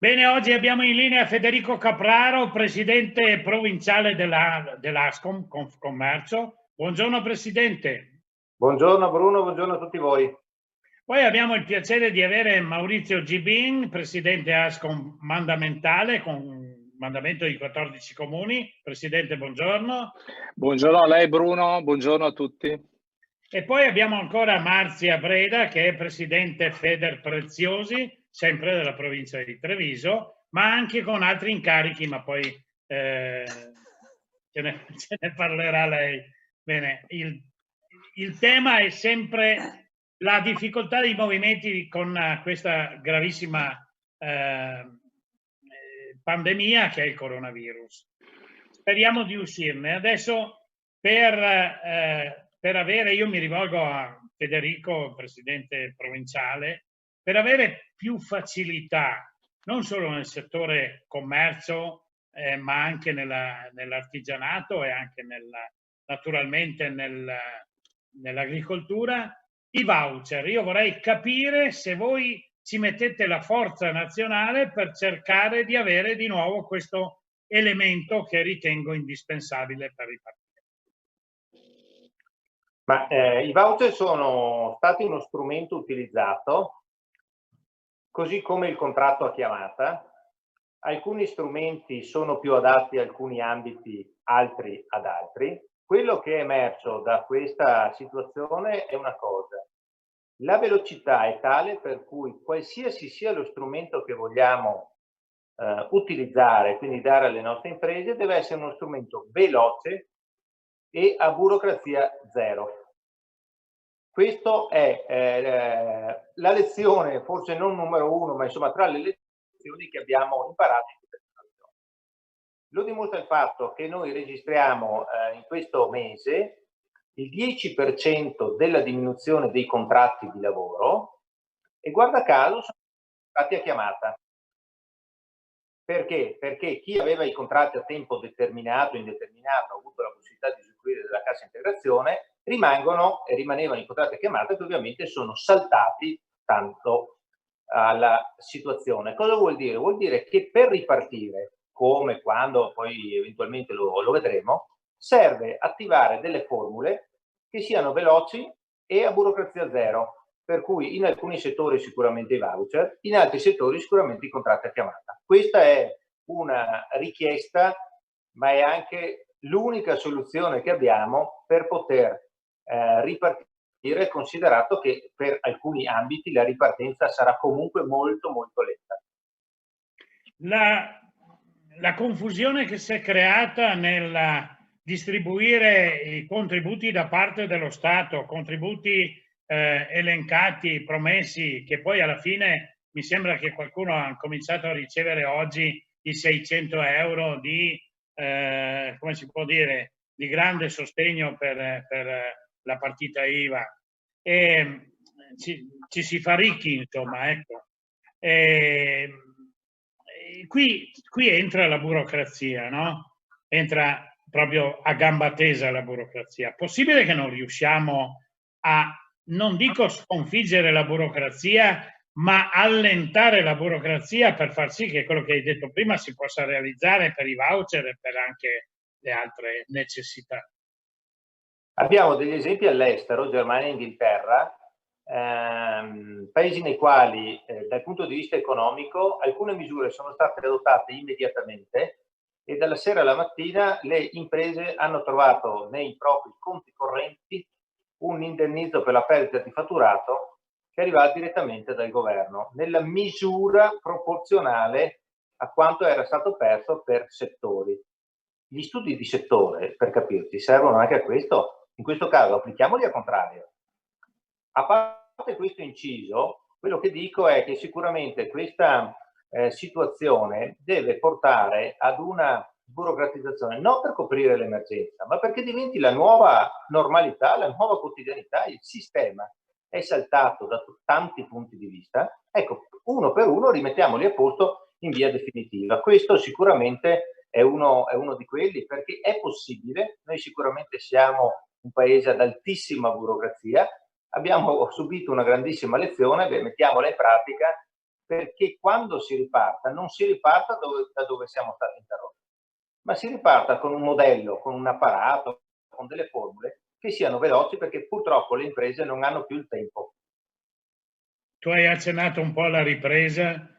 Bene, oggi abbiamo in linea Federico Capraro, presidente provinciale dell'Ascom Commercio. Buongiorno Presidente. Buongiorno Bruno, buongiorno a tutti voi. Poi abbiamo il piacere di avere Maurizio Gibin, presidente Ascom Mandamentale, con mandamento di 14 comuni. Presidente, buongiorno. Buongiorno a lei Bruno, buongiorno a tutti. E poi abbiamo ancora Marzia Breda, che è presidente Federpreziosi, sempre della provincia di Treviso, ma anche con altri incarichi, ma poi ce ne parlerà lei. Bene, il tema è sempre la difficoltà dei movimenti con questa gravissima pandemia che è il coronavirus. Speriamo di uscirne. Adesso per avere, io mi rivolgo a Federico, presidente provinciale, per avere più facilità, non solo nel settore commercio, ma anche nell'artigianato e anche naturalmente nell'agricoltura, i voucher. Io vorrei capire se voi ci mettete la forza nazionale per cercare di avere di nuovo questo elemento che ritengo indispensabile per ripartire. Ma i voucher sono stati uno strumento utilizzato, così come il contratto a chiamata. Alcuni strumenti sono più adatti a alcuni ambiti, altri ad altri. Quello che è emerso da questa situazione è una cosa: la velocità è tale per cui qualsiasi sia lo strumento che vogliamo utilizzare, quindi dare alle nostre imprese, deve essere uno strumento veloce e a burocrazia zero. Questa è la lezione, forse non numero uno, ma insomma tra le lezioni che abbiamo imparato in questa situazione. Lo dimostra il fatto che noi registriamo in questo mese il 10% della diminuzione dei contratti di lavoro e guarda caso sono contratti a chiamata. Perché? Perché chi aveva i contratti a tempo determinato, indeterminato, ha avuto la possibilità di usufruire della cassa integrazione, rimanevano i contratti a chiamata che ovviamente sono saltati tanto alla situazione. Cosa vuol dire? Vuol dire che per ripartire, come quando poi eventualmente lo vedremo, serve attivare delle formule che siano veloci e a burocrazia zero. Per cui in alcuni settori sicuramente i voucher, in altri settori sicuramente i contratti a chiamata. Questa è una richiesta, ma è anche l'unica soluzione che abbiamo per poter ripartire, considerato che per alcuni ambiti la ripartenza sarà comunque molto molto lenta. La confusione che si è creata nel distribuire i contributi da parte dello Stato, contributi elencati, promessi, che poi alla fine mi sembra che qualcuno ha cominciato a ricevere oggi i 600 euro di, come si può dire, di grande sostegno per la partita IVA. E ci si fa ricchi, insomma, ecco. Qui entra la burocrazia, no? Entra proprio a gamba tesa la burocrazia. Possibile che non riusciamo a, non dico sconfiggere la burocrazia, ma allentare la burocrazia per far sì che quello che hai detto prima si possa realizzare per i voucher e per anche le altre necessità? Abbiamo degli esempi all'estero, Germania e Inghilterra, paesi nei quali dal punto di vista economico alcune misure sono state adottate immediatamente e dalla sera alla mattina le imprese hanno trovato nei propri conti correnti un indennizzo per la perdita di fatturato che arriva direttamente dal governo, nella misura proporzionale a quanto era stato perso per settori. Gli studi di settore, per capirci, servono anche a questo. In questo caso applichiamoli al contrario. A parte questo inciso, quello che dico è che sicuramente questa situazione deve portare ad una burocratizzazione, non per coprire l'emergenza, ma perché diventi la nuova normalità, la nuova quotidianità. Il sistema è saltato da tanti punti di vista. Ecco, uno per uno rimettiamoli a posto in via definitiva. Questo sicuramente è uno di quelli, perché è possibile. Noi sicuramente siamo un paese ad altissima burocrazia, abbiamo subito una grandissima lezione, mettiamola in pratica perché quando si riparta non si riparta da dove siamo stati interrotti, ma si riparta con un modello, con un apparato, con delle formule che siano veloci, perché purtroppo le imprese non hanno più il tempo. Tu hai accennato un po' alla ripresa.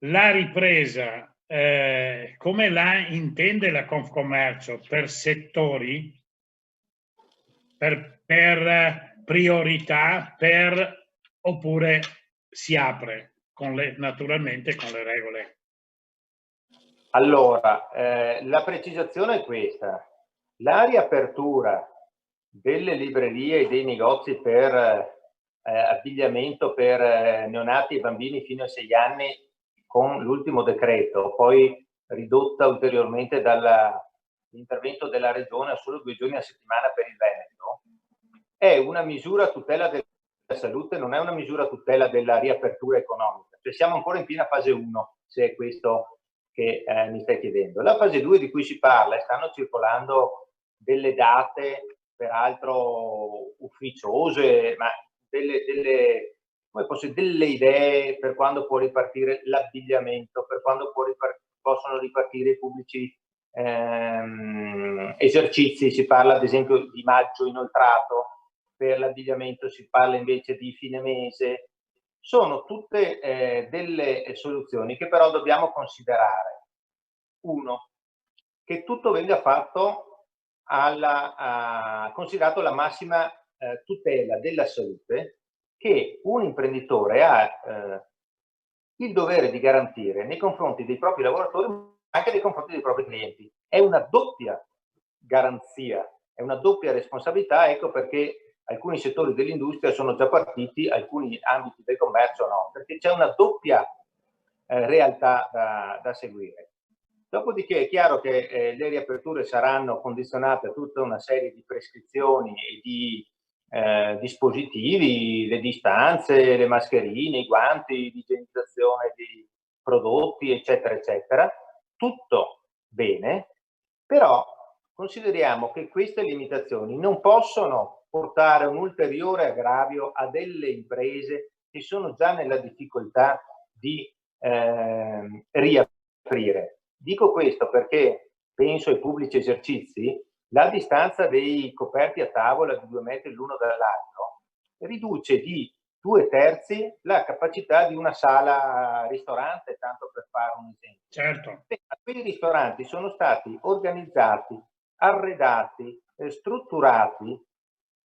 La ripresa, come la intende la Confcommercio? Per settori? Per priorità? Oppure si apre naturalmente con le regole? Allora, la precisazione è questa. La riapertura delle librerie e dei negozi per abbigliamento per neonati e bambini fino a 6 anni con l'ultimo decreto, poi ridotta ulteriormente dall'intervento della Regione a solo 2 giorni a settimana per il Veneto, è una misura a tutela della salute, non è una misura a tutela della riapertura economica. Cioè siamo ancora in piena fase 1, se è questo che mi stai chiedendo. La fase 2 di cui si parla, e stanno circolando delle date peraltro ufficiose, ma delle idee per quando può ripartire l'abbigliamento, per quando possono ripartire i pubblici esercizi. Si parla ad esempio di maggio inoltrato, per l'abbigliamento si parla invece di fine mese. Sono tutte delle soluzioni che però dobbiamo considerare. Uno, che tutto venga fatto considerato la massima tutela della salute che un imprenditore ha il dovere di garantire nei confronti dei propri lavoratori, ma anche nei confronti dei propri clienti. È una doppia garanzia, è una doppia responsabilità, ecco perché alcuni settori dell'industria sono già partiti, alcuni ambiti del commercio no, perché c'è una doppia realtà da seguire. Dopodiché è chiaro che le riaperture saranno condizionate a tutta una serie di prescrizioni e di dispositivi, le distanze, le mascherine, i guanti, l'igienizzazione di prodotti, eccetera, eccetera. Tutto bene, però consideriamo che queste limitazioni non possono portare un ulteriore aggravio a delle imprese che sono già nella difficoltà di riaprire. Dico questo perché penso ai pubblici esercizi, la distanza dei coperti a tavola di 2 metri l'uno dall'altro riduce di 2/3 la capacità di una sala ristorante, tanto per fare un esempio. Certo. Quei ristoranti sono stati organizzati, arredati, strutturati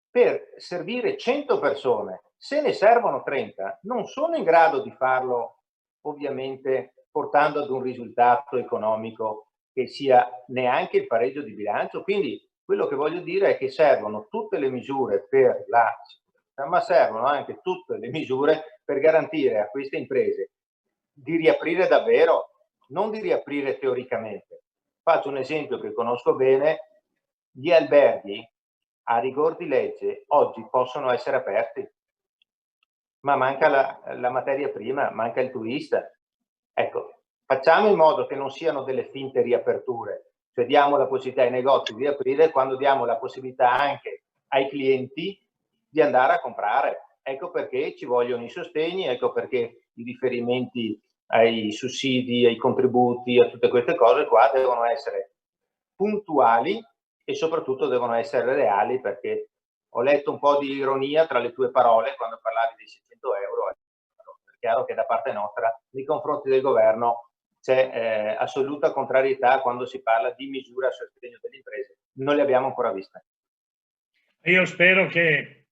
per servire 100 persone. Se ne servono 30, non sono in grado di farlo, ovviamente, portando ad un risultato economico che sia neanche il pareggio di bilancio. Quindi quello che voglio dire è che servono tutte le misure per la sicurezza, ma servono anche tutte le misure per garantire a queste imprese di riaprire davvero, non di riaprire teoricamente. Faccio un esempio che conosco bene: gli alberghi a rigor di legge oggi possono essere aperti, ma manca la materia prima, manca il turista. Ecco, facciamo in modo che non siano delle finte riaperture, cioè diamo la possibilità ai negozi di aprire quando diamo la possibilità anche ai clienti di andare a comprare. Ecco perché ci vogliono i sostegni, ecco perché i riferimenti ai sussidi, ai contributi, a tutte queste cose qua devono essere puntuali e soprattutto devono essere reali, perché ho letto un po' di ironia tra le tue parole quando parlavi dei 600 euro. È chiaro che da parte nostra, nei confronti del governo, c'è assoluta contrarietà quando si parla di misure a sostegno delle imprese. Non le abbiamo ancora viste. Io spero che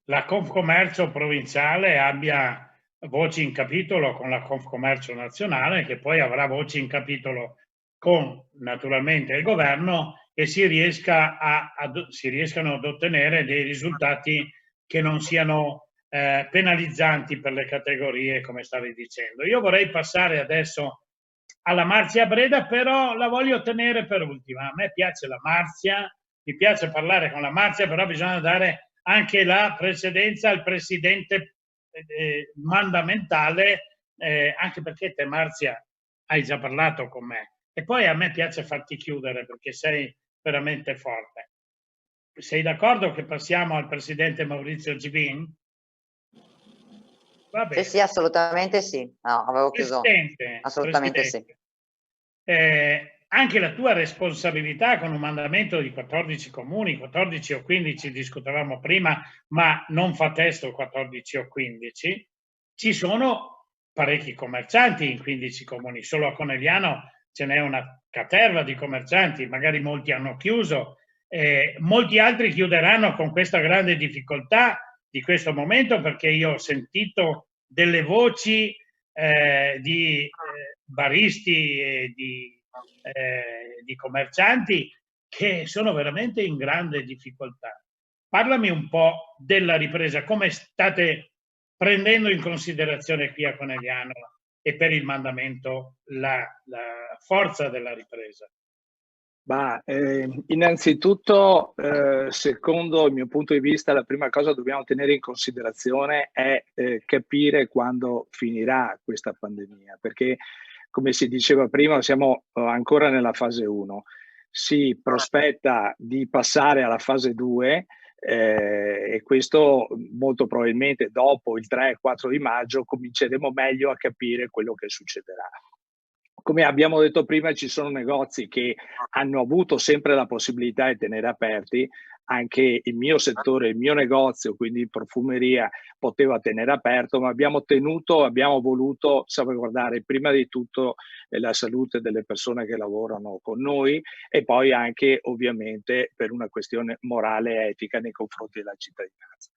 la Confcommercio provinciale abbia voci in capitolo con la Confcommercio nazionale, che poi avrà voci in capitolo con naturalmente il governo, e si riescano ad ottenere dei risultati che non siano penalizzanti per le categorie, come stavi dicendo. Io vorrei passare adesso alla Marzia Breda, però la voglio tenere per ultima. A me piace la Marzia, mi piace parlare con la Marzia, però bisogna dare anche la precedenza al presidente mandamentale, anche perché te, Marzia, hai già parlato con me. E poi a me piace farti chiudere perché sei veramente forte. Sei d'accordo che passiamo al presidente Maurizio Gibin? Va bene. Sì, assolutamente sì. No, avevo chiuso. Assolutamente Presidente, anche la tua responsabilità con un mandamento di 14 comuni, 14 o 15 discutevamo prima, ma non fa testo 14 o 15, ci sono parecchi commercianti in 15 comuni, solo a Conegliano ce n'è una caterva di commercianti, magari molti hanno chiuso, molti altri chiuderanno con questa grande difficoltà di questo momento, perché io ho sentito delle voci di baristi e di commercianti che sono veramente in grande difficoltà. Parlami un po' della ripresa, come state prendendo in considerazione qui a Conegliano e per il mandamento la forza della ripresa. Innanzitutto, secondo il mio punto di vista, la prima cosa che dobbiamo tenere in considerazione è capire quando finirà questa pandemia, perché come si diceva prima siamo ancora nella fase 1, si prospetta di passare alla fase 2 e questo molto probabilmente dopo il 3-4 di maggio cominceremo meglio a capire quello che succederà. Come abbiamo detto prima, ci sono negozi che hanno avuto sempre la possibilità di tenere aperti, anche il mio settore, il mio negozio, quindi profumeria, poteva tenere aperto, ma abbiamo voluto salvaguardare prima di tutto la salute delle persone che lavorano con noi e poi anche ovviamente per una questione morale e etica nei confronti della cittadinanza.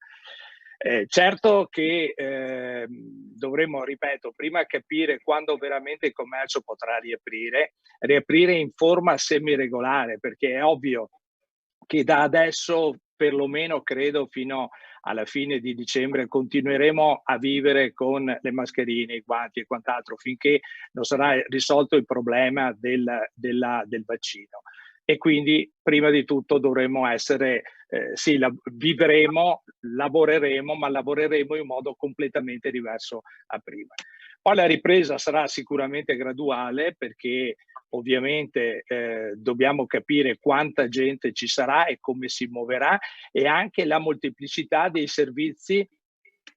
Certo che dovremmo, ripeto, prima capire quando veramente il commercio potrà riaprire in forma semiregolare, perché è ovvio che da adesso, perlomeno credo fino alla fine di dicembre, continueremo a vivere con le mascherine, i guanti e quant'altro finché non sarà risolto il problema del vaccino. E quindi prima di tutto dovremmo essere, sì, vivremo, lavoreremo, ma lavoreremo in modo completamente diverso a prima. Poi la ripresa sarà sicuramente graduale perché ovviamente dobbiamo capire quanta gente ci sarà e come si muoverà e anche la molteplicità dei servizi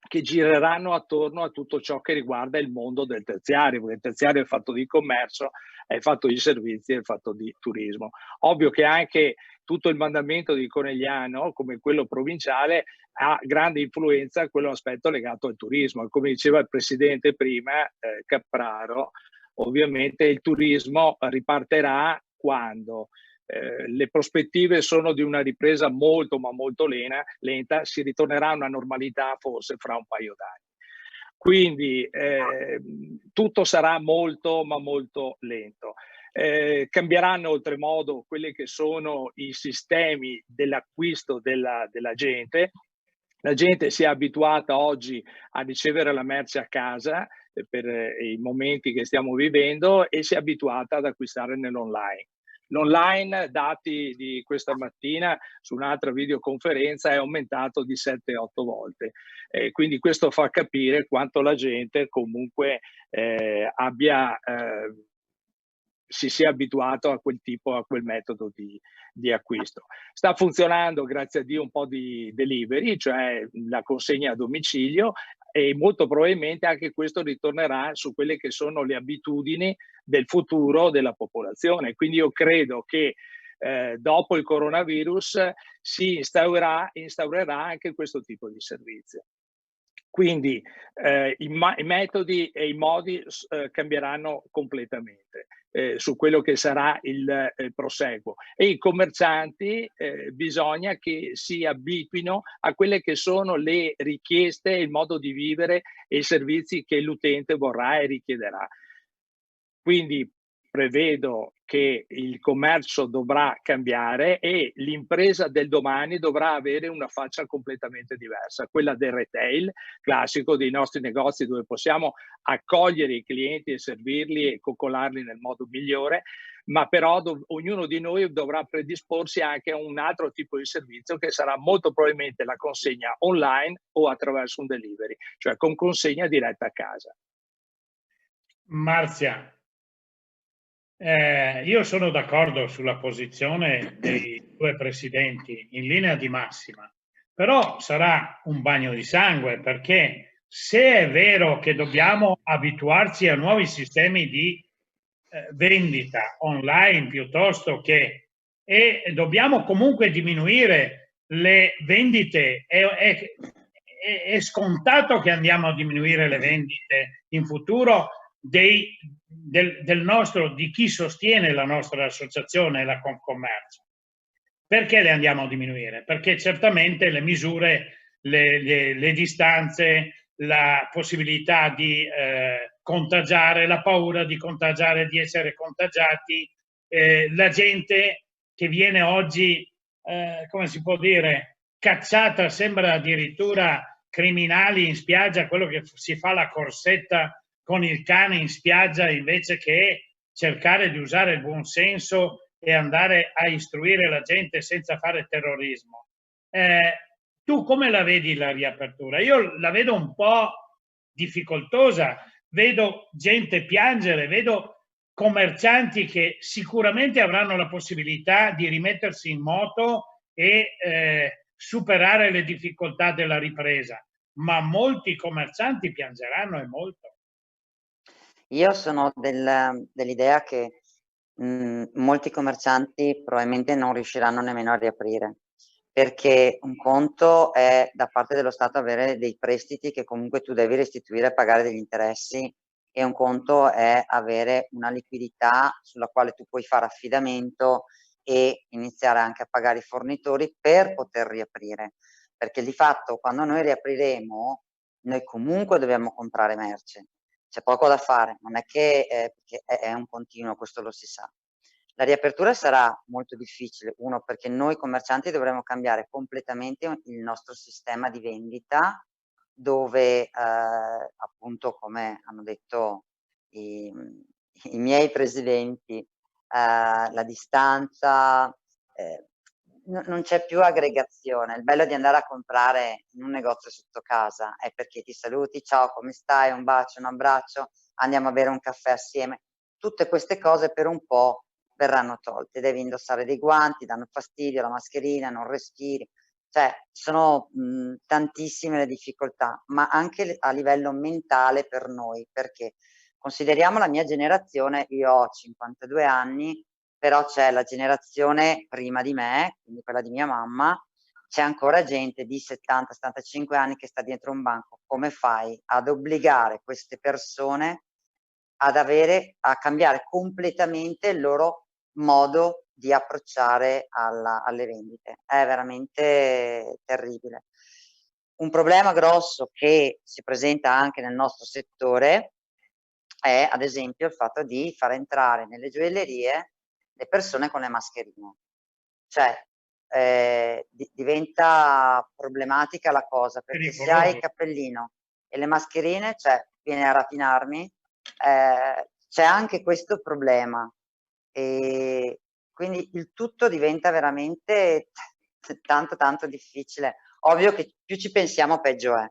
che gireranno attorno a tutto ciò che riguarda il mondo del terziario, perché il terziario è fatto di commercio, è fatto di servizi, è fatto di turismo. Ovvio che anche tutto il mandamento di Conegliano, come quello provinciale, ha grande influenza a quell'aspetto legato al turismo. Come diceva il presidente prima, Capraro, ovviamente il turismo ripartirà quando le prospettive sono di una ripresa molto ma molto lenta, si ritornerà a una normalità forse fra un paio d'anni. Quindi tutto sarà molto ma molto lento. Cambieranno oltremodo quelli che sono i sistemi dell'acquisto della gente. La gente si è abituata oggi a ricevere la merce a casa per i momenti che stiamo vivendo e si è abituata ad acquistare nell'online. L'online, dati di questa mattina su un'altra videoconferenza, è aumentato di 7-8 volte. Quindi questo fa capire quanto la gente comunque si sia abituato a quel metodo di acquisto. Sta funzionando, grazie a Dio, un po' di delivery, cioè la consegna a domicilio, e molto probabilmente anche questo ritornerà su quelle che sono le abitudini del futuro della popolazione. Quindi io credo che dopo il coronavirus si instaurerà anche questo tipo di servizio. Quindi i metodi e i modi cambieranno completamente su quello che sarà il proseguo, e i commercianti bisogna che si abituino a quelle che sono le richieste, il modo di vivere e i servizi che l'utente vorrà e richiederà. Quindi prevedo che il commercio dovrà cambiare e l'impresa del domani dovrà avere una faccia completamente diversa, quella del retail classico, dei nostri negozi dove possiamo accogliere i clienti e servirli e coccolarli nel modo migliore, ma però ognuno di noi dovrà predisporsi anche a un altro tipo di servizio che sarà molto probabilmente la consegna online o attraverso un delivery, cioè con consegna diretta a casa. Marzia, io sono d'accordo sulla posizione dei due presidenti in linea di massima, però sarà un bagno di sangue perché se è vero che dobbiamo abituarci a nuovi sistemi di vendita online piuttosto che, e dobbiamo comunque diminuire le vendite, è scontato che andiamo a diminuire le vendite in futuro del nostro, di chi sostiene la nostra associazione, la Confcommercio. Perché le andiamo a diminuire? Perché certamente le misure, le distanze, la possibilità di contagiare, la paura di contagiare, di essere contagiati, la gente che viene oggi, come si può dire, cacciata, sembra addirittura criminali in spiaggia, quello che si fa la corsetta con il cane in spiaggia invece che cercare di usare il buon senso e andare a istruire la gente senza fare terrorismo. Tu come la vedi la riapertura? Io la vedo un po' difficoltosa, vedo gente piangere, vedo commercianti che sicuramente avranno la possibilità di rimettersi in moto e superare le difficoltà della ripresa, ma molti commercianti piangeranno e molto. Io sono dell'idea che molti commercianti probabilmente non riusciranno nemmeno a riaprire, perché un conto è da parte dello Stato avere dei prestiti che comunque tu devi restituire e pagare degli interessi, e un conto è avere una liquidità sulla quale tu puoi fare affidamento e iniziare anche a pagare i fornitori per poter riaprire, perché di fatto quando noi riapriremo noi comunque dobbiamo comprare merce. C'è poco da fare, non è che perché è un continuo, questo lo si sa. La riapertura sarà molto difficile, uno perché noi commercianti dovremo cambiare completamente il nostro sistema di vendita, dove appunto, come hanno detto i miei presidenti, la distanza, non c'è più aggregazione. Il bello di andare a comprare in un negozio sotto casa è perché ti saluti, ciao, come stai, un bacio, un abbraccio, andiamo a bere un caffè assieme. Tutte queste cose per un po' verranno tolte, devi indossare dei guanti, danno fastidio, la mascherina, non respiri, cioè sono tantissime le difficoltà, ma anche a livello mentale per noi, perché consideriamo la mia generazione, io ho 52 anni, però c'è la generazione prima di me, quindi quella di mia mamma, c'è ancora gente di 70-75 anni che sta dietro un banco. Come fai ad obbligare queste persone a cambiare completamente il loro modo di approcciare alle vendite? È veramente terribile. Un problema grosso che si presenta anche nel nostro settore è, ad esempio, il fatto di far entrare nelle gioiellerie le persone con le mascherine. Cioè diventa problematica la cosa, perché se hai il cappellino e le mascherine, cioè vieni a rapinarmi, c'è anche questo problema, e quindi il tutto diventa veramente tanto difficile. Ovvio che più ci pensiamo peggio è.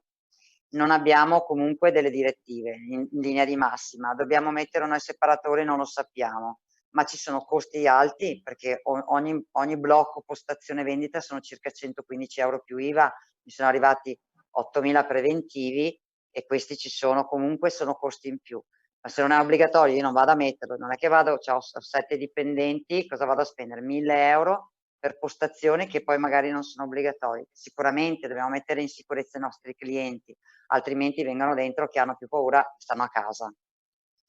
Non abbiamo comunque delle direttive in linea di massima, dobbiamo mettere noi separatori, non lo sappiamo, ma ci sono costi alti, perché ogni blocco postazione vendita sono circa 115 euro più IVA, mi sono arrivati 8.000 preventivi e questi ci sono, comunque sono costi in più. Ma se non è obbligatorio io non vado a metterlo, non è che vado, ho 7 dipendenti, cosa vado a spendere? 1.000 euro per postazioni che poi magari non sono obbligatorie. Sicuramente dobbiamo mettere in sicurezza i nostri clienti, altrimenti vengono dentro che hanno più paura, stanno a casa.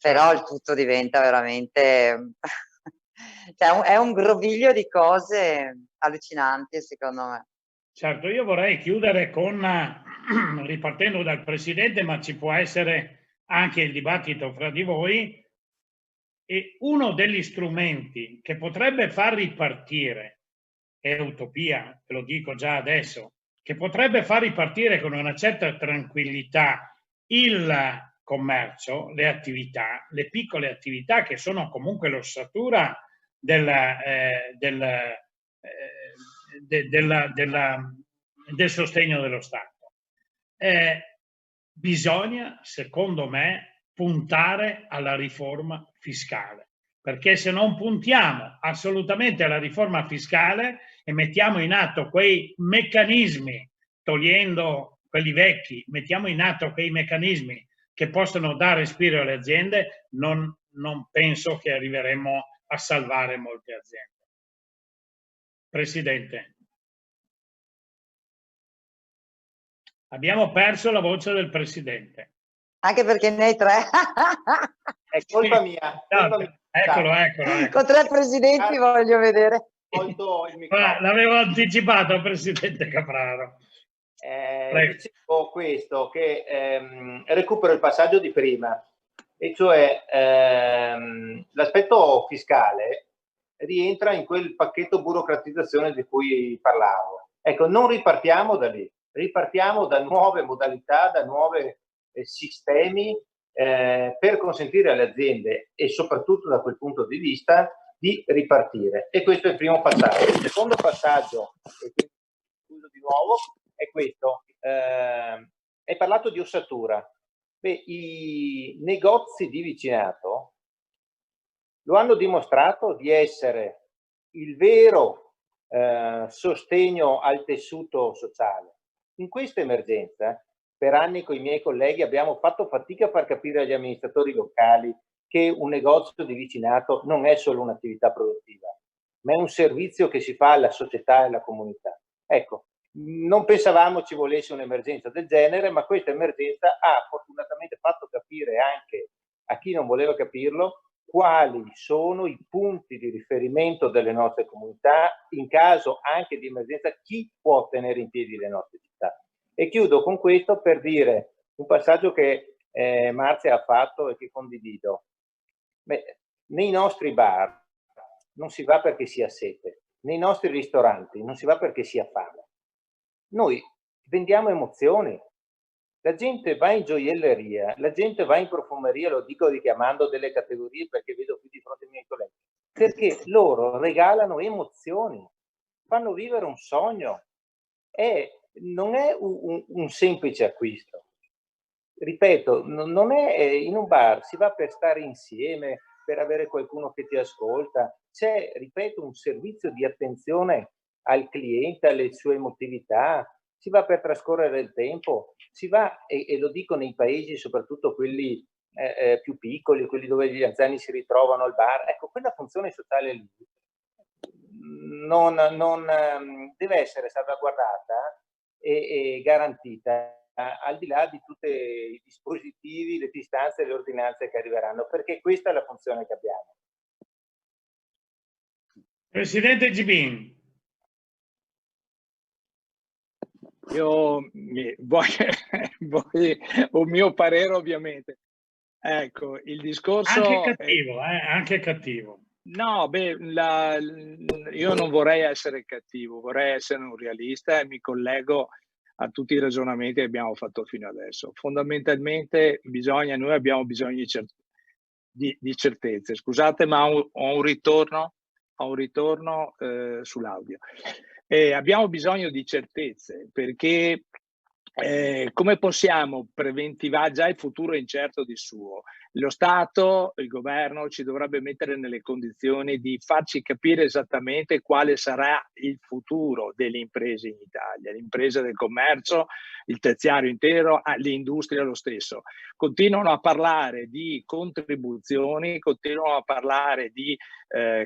Però il tutto diventa veramente cioè è un groviglio di cose allucinanti, secondo me. Certo, io vorrei chiudere con, ripartendo dal Presidente, ma ci può essere anche il dibattito fra di voi, e uno degli strumenti che potrebbe far ripartire, è utopia, te lo dico già adesso, che potrebbe far ripartire con una certa tranquillità il commercio, le attività, le piccole attività che sono comunque l'ossatura del sostegno dello Stato. Bisogna, secondo me, puntare alla riforma fiscale, perché se non puntiamo assolutamente alla riforma fiscale e mettiamo in atto quei meccanismi, togliendo quelli vecchi, mettiamo in atto quei meccanismi che possono dare respiro alle aziende, non penso che arriveremo a salvare molte aziende. Presidente. Abbiamo perso la voce del Presidente. Anche perché ne hai 3. È colpa mia. Eccolo. Con 3 presidenti voglio vedere. L'avevo anticipato, Presidente Capraro. Dicevo questo, che recupero il passaggio di prima, e cioè l'aspetto fiscale rientra in quel pacchetto burocratizzazione di cui parlavo. Ecco, non ripartiamo da lì, ripartiamo da nuove modalità, da nuovi sistemi per consentire alle aziende, e soprattutto da quel punto di vista, di ripartire. E questo è il primo passaggio. Il secondo passaggio, e quindi chiudo di nuovo, è questo. Hai parlato di ossatura. Beh, i negozi di vicinato lo hanno dimostrato di essere il vero sostegno al tessuto sociale. In questa emergenza, per anni con i miei colleghi abbiamo fatto fatica a far capire agli amministratori locali che un negozio di vicinato non è solo un'attività produttiva, ma è un servizio che si fa alla società e alla comunità. Ecco, non pensavamo ci volesse un'emergenza del genere, ma questa emergenza ha fortunatamente fatto capire anche a chi non voleva capirlo quali sono i punti di riferimento delle nostre comunità in caso anche di emergenza, chi può tenere in piedi le nostre città. E chiudo con questo per dire un passaggio che Marzia ha fatto e che condivido. Beh, nei nostri bar non si va perché si ha sete, nei nostri ristoranti non si va perché si ha fame. Noi vendiamo emozioni. La gente va in gioielleria, la gente va in profumeria, lo dico richiamando delle categorie perché vedo qui di fronte ai miei colleghi, perché loro regalano emozioni, fanno vivere un sogno. Non è un semplice acquisto. Ripeto, non è in un bar, si va per stare insieme, per avere qualcuno che ti ascolta. C'è, ripeto, un servizio di attenzione al cliente, alle sue emotività, si va per trascorrere il tempo, si va, e lo dico nei paesi, soprattutto quelli più piccoli, quelli dove gli anziani si ritrovano al bar, ecco, quella funzione sociale lì non deve essere salvaguardata e garantita al di là di tutti i dispositivi, le distanze e le ordinanze che arriveranno, perché questa è la funzione che abbiamo. Presidente Gibin. Io voglio un mio parere, ovviamente. Ecco, il discorso... Anche cattivo. No, beh, io non vorrei essere cattivo, vorrei essere un realista e mi collego a tutti i ragionamenti che abbiamo fatto fino adesso. Fondamentalmente noi abbiamo bisogno di certezze. Scusate, ma ho un ritorno sull'audio. Abbiamo bisogno di certezze perché come possiamo preventivare? Già il futuro è incerto di suo. Lo Stato, il governo ci dovrebbe mettere nelle condizioni di farci capire esattamente quale sarà il futuro delle imprese in Italia, le imprese del commercio, il terziario intero, l'industria lo stesso. Continuano a parlare di contribuzioni, continuano a parlare di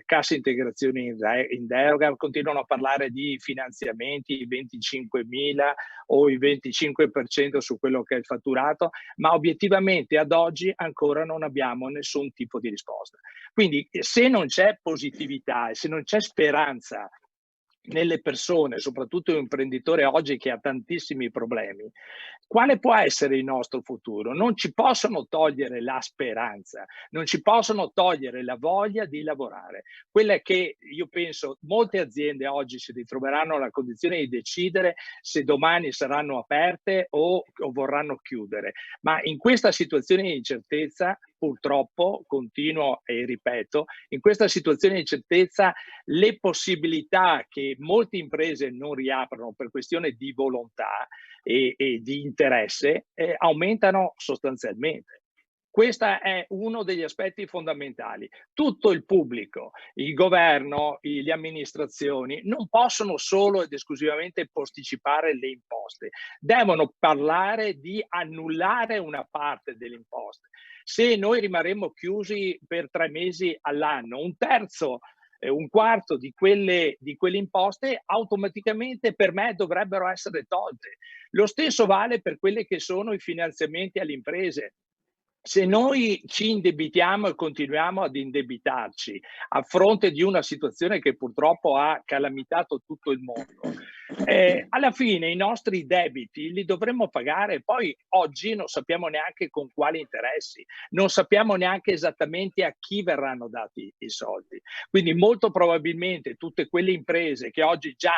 cassa integrazione in deroga, continuano a parlare di finanziamenti, i 25.000 o i 25% su quello che è il fatturato, ma obiettivamente ad oggi ancora non abbiamo nessun tipo di risposta. Quindi se non c'è positività e se non c'è speranza nelle persone, soprattutto l'imprenditore oggi che ha tantissimi problemi, quale può essere il nostro futuro? Non ci possono togliere la speranza, non ci possono togliere la voglia di lavorare. Quella che io penso molte aziende oggi si ritroveranno nella condizione di decidere se domani saranno aperte o vorranno chiudere. Ma in questa situazione di incertezza, purtroppo, continuo e ripeto, in questa situazione di incertezza le possibilità che molte imprese non riaprono per questione di volontà e di interesse aumentano sostanzialmente. Questo è uno degli aspetti fondamentali. Tutto il pubblico, il governo, le amministrazioni non possono solo ed esclusivamente posticipare le imposte, devono parlare di annullare una parte delle imposte. Se noi rimarremo chiusi per 3 mesi all'anno, un quarto di quelle imposte automaticamente per me dovrebbero essere tolte. Lo stesso vale per quelli che sono i finanziamenti alle imprese. Se noi ci indebitiamo e continuiamo ad indebitarci a fronte di una situazione che purtroppo ha calamitato tutto il mondo, alla fine i nostri debiti li dovremmo pagare. Poi oggi non sappiamo neanche con quali interessi, non sappiamo neanche esattamente a chi verranno dati i soldi. Quindi molto probabilmente tutte quelle imprese che oggi già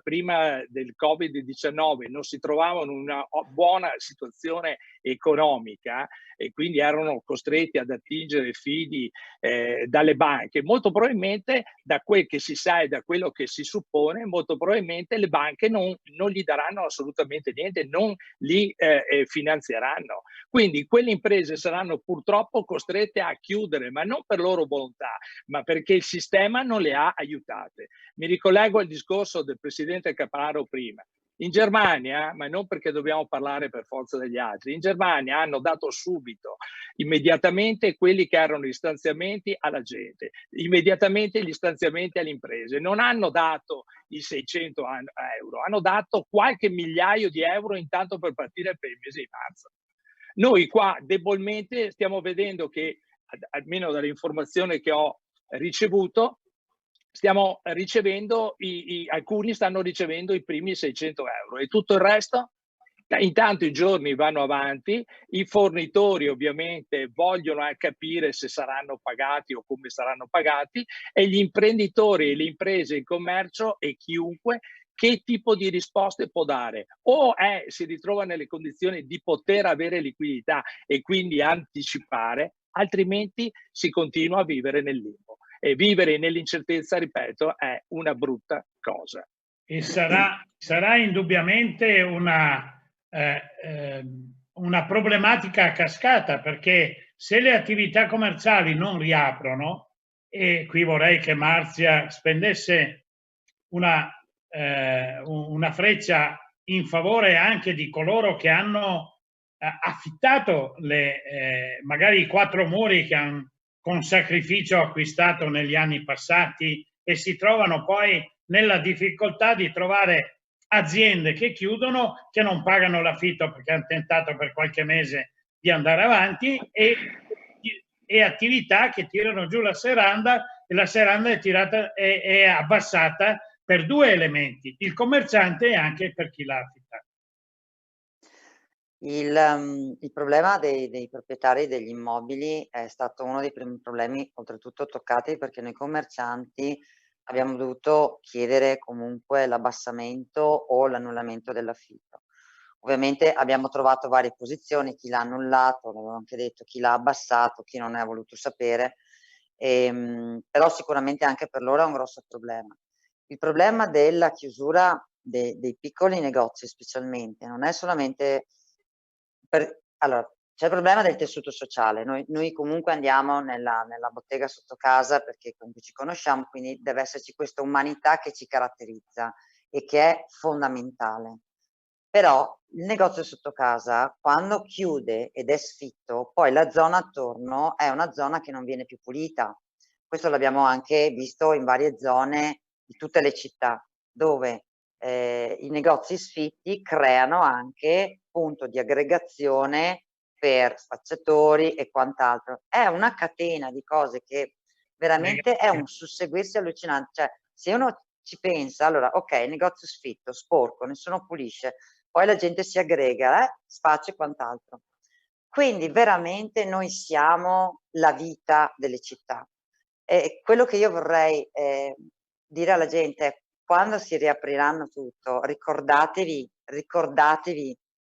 prima del Covid-19 non si trovavano in una buona situazione economica e quindi erano costretti ad attingere fidi dalle banche, molto probabilmente, da quel che si sa e da quello che si suppone, molto probabilmente le banche non gli daranno assolutamente niente, non li finanzieranno. Quindi quelle imprese saranno purtroppo costrette a chiudere, ma non per loro volontà, ma perché il sistema non le ha aiutate. Mi ricollego al discorso del presidente Capraro prima. In Germania, ma non perché dobbiamo parlare per forza degli altri, in Germania hanno dato subito, immediatamente, quelli che erano gli stanziamenti alla gente, immediatamente gli stanziamenti alle imprese. Non hanno dato i 600 euro, hanno dato qualche migliaio di euro intanto per partire per il mese di marzo. Noi qua debolmente stiamo vedendo che, almeno dall'informazione che ho ricevuto, stiamo ricevendo, alcuni stanno ricevendo i primi 600 euro e tutto il resto? Intanto i giorni vanno avanti, i fornitori ovviamente vogliono capire se saranno pagati o come saranno pagati, e gli imprenditori e le imprese, il commercio e chiunque che tipo di risposte può dare. O si ritrova nelle condizioni di poter avere liquidità e quindi anticipare, altrimenti si continua a vivere nel limbo. E vivere nell'incertezza, ripeto, è una brutta cosa. E sarà indubbiamente una problematica a cascata, perché se le attività commerciali non riaprono, e qui vorrei che Marzia spendesse una freccia in favore anche di coloro che hanno affittato magari i 4 muri che hanno con sacrificio acquistato negli anni passati e si trovano poi nella difficoltà di trovare aziende che chiudono, che non pagano l'affitto perché hanno tentato per qualche mese di andare avanti, e attività che tirano giù la serranda, e la serranda è abbassata per 2 elementi: il commerciante e anche per chi l'ha affittato. Il problema dei proprietari degli immobili è stato uno dei primi problemi, oltretutto toccati, perché noi commercianti abbiamo dovuto chiedere comunque l'abbassamento o l'annullamento dell'affitto. Ovviamente abbiamo trovato varie posizioni, chi l'ha annullato, l'avevo anche detto, chi l'ha abbassato, chi non ne ha voluto sapere, però sicuramente anche per loro è un grosso problema. Il problema della chiusura dei piccoli negozi specialmente non è solamente allora, c'è il problema del tessuto sociale. Noi comunque andiamo nella bottega sotto casa perché comunque ci conosciamo, quindi deve esserci questa umanità che ci caratterizza e che è fondamentale. Però il negozio sotto casa, quando chiude ed è sfitto, poi la zona attorno è una zona che non viene più pulita. Questo l'abbiamo anche visto in varie zone di tutte le città, dove i negozi sfitti creano anche punto di aggregazione per spacciatori e quant'altro. È una catena di cose che veramente è un susseguirsi allucinante. Cioè, se uno ci pensa, allora, ok, negozio sfitto, sporco, nessuno pulisce, poi la gente si aggrega, spaccia e quant'altro. Quindi veramente noi siamo la vita delle città. E quello che io vorrei dire alla gente è: quando si riapriranno tutto, ricordatevi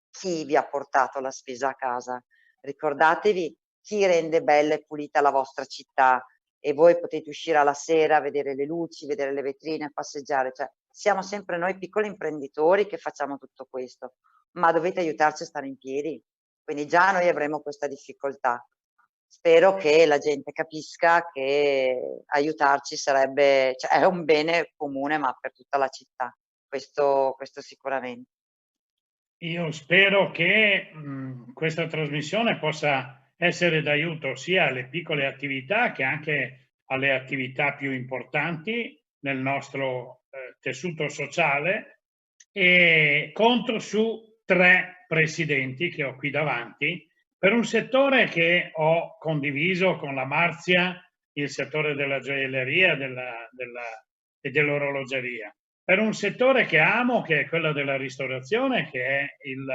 chi vi ha portato la spesa a casa, ricordatevi chi rende bella e pulita la vostra città, e voi potete uscire alla sera, vedere le luci, vedere le vetrine, passeggiare. Cioè, siamo sempre noi piccoli imprenditori che facciamo tutto questo, ma dovete aiutarci a stare in piedi, Quindi già noi avremo questa difficoltà. Spero che la gente capisca che aiutarci sarebbe, cioè, è un bene comune, ma per tutta la città. Questo sicuramente. Io spero che questa trasmissione possa essere d'aiuto sia alle piccole attività che anche alle attività più importanti nel nostro tessuto sociale, e conto su 3 presidenti che ho qui davanti per un settore che ho condiviso con la Marzia, il settore della gioielleria e dell'orologeria. Per un settore che amo, che è quello della ristorazione, che è il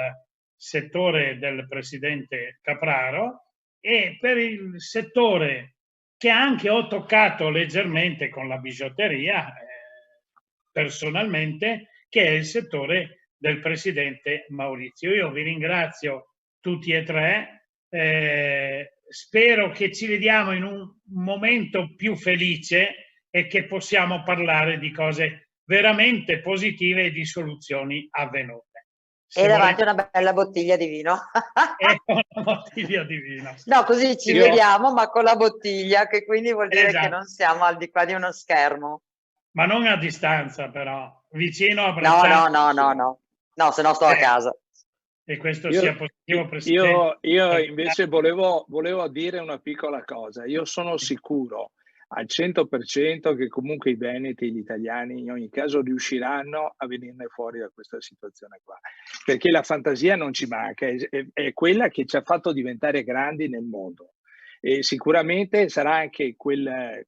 settore del presidente Capraro, e per il settore che anche ho toccato leggermente con la bigiotteria, personalmente, che è il settore del presidente Maurizio. Io vi ringrazio tutti e 3, spero che ci vediamo in un momento più felice e che possiamo parlare di cose veramente positive e di soluzioni avvenute. E davanti a una bella bottiglia di vino. E con una bottiglia di vino. No, così ci vediamo, ma con la bottiglia, che quindi vuol dire che non siamo al di qua di uno schermo. Ma non a distanza, però, vicino, abbracciato. No, se no sto a casa. E questo sia positivo, Presidente. Io invece volevo dire una piccola cosa. Io sono sicuro al 100% che comunque i veneti, gli italiani in ogni caso riusciranno a venirne fuori da questa situazione qua, perché la fantasia non ci manca, è quella che ci ha fatto diventare grandi nel mondo, e sicuramente sarà anche quella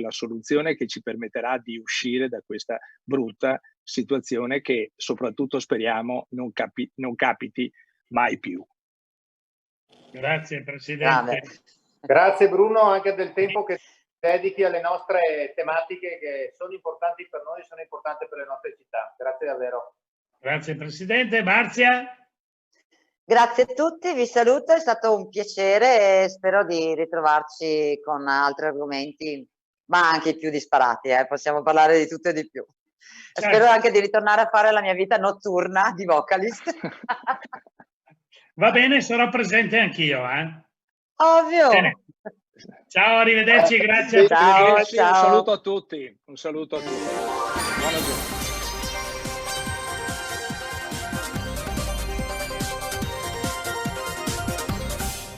soluzione che ci permetterà di uscire da questa brutta situazione che soprattutto speriamo non capiti mai più. Grazie Presidente. Grazie Bruno anche del tempo che dedichi alle nostre tematiche che sono importanti per noi, sono importanti per le nostre città. Grazie davvero. Grazie Presidente. Marzia? Grazie a tutti, vi saluto, è stato un piacere e spero di ritrovarci con altri argomenti, ma anche più disparati, possiamo parlare di tutto e di più. Certo. Spero anche di ritornare a fare la mia vita notturna di vocalist. Va bene, sarò presente anch'io. Ovvio. Bene. Ciao, arrivederci, grazie. Ciao. Un saluto a tutti. Buona giornata.